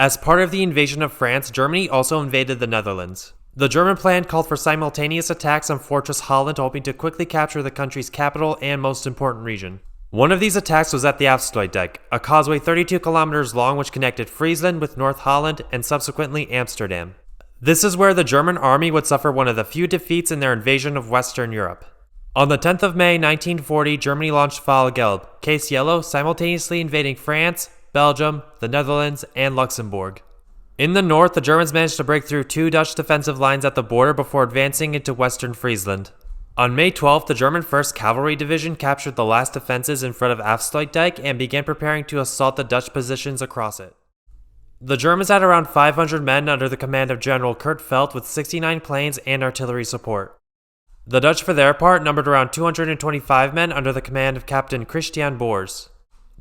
As part of the invasion of France, Germany also invaded the Netherlands. The German plan called for simultaneous attacks on Fortress Holland, hoping to quickly capture the country's capital and most important region. One of these attacks was at the Afsluitdijk, a causeway 32 kilometers long which connected Friesland with North Holland and subsequently Amsterdam. This is where the German army would suffer one of the few defeats in their invasion of Western Europe. On the 10th of May 1940, Germany launched Fall Gelb, case yellow, simultaneously invading France, Belgium, the Netherlands, and Luxembourg. In the north, the Germans managed to break through 2 Dutch defensive lines at the border before advancing into western Friesland. On May 12th, the German 1st Cavalry Division captured the last defenses in front of Afsluitdijk and began preparing to assault the Dutch positions across it. The Germans had around 500 men under the command of General Kurt Felt with 69 planes and artillery support. The Dutch, for their part, numbered around 225 men under the command of Captain Christian Boers.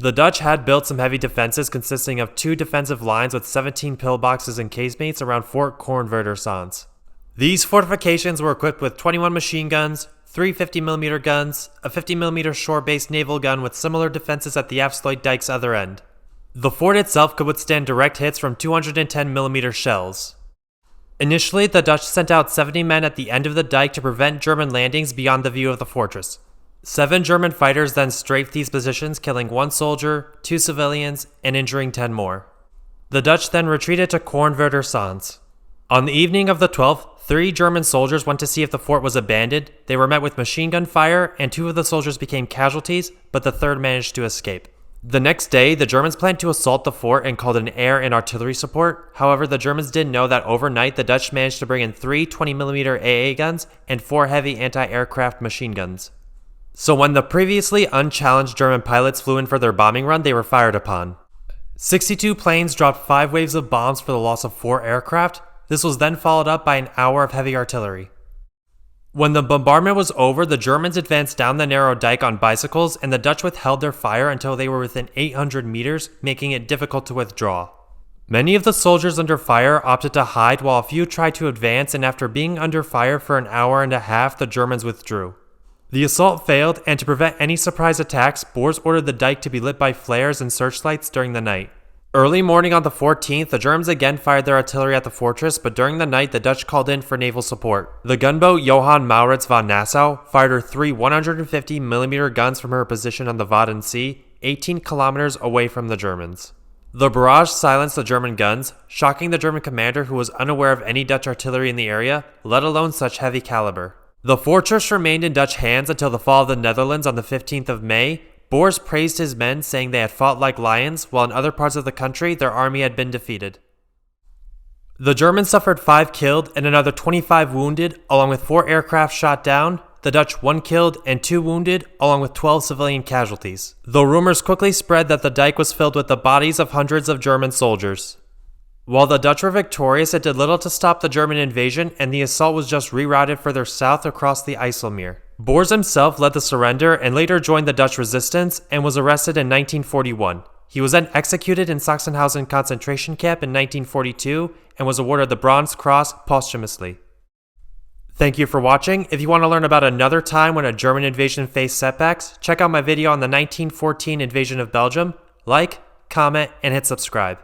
The Dutch had built some heavy defenses consisting of 2 defensive lines with 17 pillboxes and casemates around Fort Kornwerdersons. These fortifications were equipped with 21 machine guns, 3 50mm guns, a 50mm shore-based naval gun with similar defenses at the Afsluitdijk's other end. The fort itself could withstand direct hits from 210mm shells. Initially, the Dutch sent out 70 men at the end of the dike to prevent German landings beyond the view of the fortress. 7 German fighters then strafed these positions, killing 1 soldier, 2 civilians, and injuring 10 more. The Dutch then retreated to Kornwerdersons. On the evening of the 12th, 3 German soldiers went to see if the fort was abandoned. They were met with machine gun fire, and 2 of the soldiers became casualties, but the 3rd managed to escape. The next day, the Germans planned to assault the fort and called in air and artillery support. However, the Germans didn't know that overnight the Dutch managed to bring in 3 20mm AA guns and 4 heavy anti-aircraft machine guns. So when the previously unchallenged German pilots flew in for their bombing run, they were fired upon. 62 planes dropped 5 waves of bombs for the loss of 4 aircraft. This was then followed up by an hour of heavy artillery. When the bombardment was over, the Germans advanced down the narrow dike on bicycles, and the Dutch withheld their fire until they were within 800 meters, making it difficult to withdraw. Many of the soldiers under fire opted to hide while a few tried to advance, and after being under fire for an hour and a half, the Germans withdrew. The assault failed, and to prevent any surprise attacks, Boers ordered the dike to be lit by flares and searchlights during the night. Early morning on the 14th, the Germans again fired their artillery at the fortress, but during the night the Dutch called in for naval support. The gunboat Johann Maurits von Nassau fired her 3 150mm guns from her position on the Wadden Sea, 18 kilometers away from the Germans. The barrage silenced the German guns, shocking the German commander who was unaware of any Dutch artillery in the area, let alone such heavy caliber. The fortress remained in Dutch hands until the fall of the Netherlands on the 15th of May. Boers praised his men, saying they had fought like lions, while in other parts of the country their army had been defeated. The Germans suffered 5 killed and another 25 wounded, along with 4 aircraft shot down, the Dutch 1 killed and 2 wounded, along with 12 civilian casualties. Though rumors quickly spread that the dike was filled with the bodies of hundreds of German soldiers. While the Dutch were victorious, it did little to stop the German invasion, and the assault was just rerouted further south across the IJsselmeer. Boers himself led the surrender and later joined the Dutch resistance and was arrested in 1941. He was then executed in Sachsenhausen concentration camp in 1942 and was awarded the Bronze Cross posthumously. Thank you for watching. If you want to learn about another time when a German invasion faced setbacks, check out my video on the 1914 invasion of Belgium. Like, comment, and hit subscribe.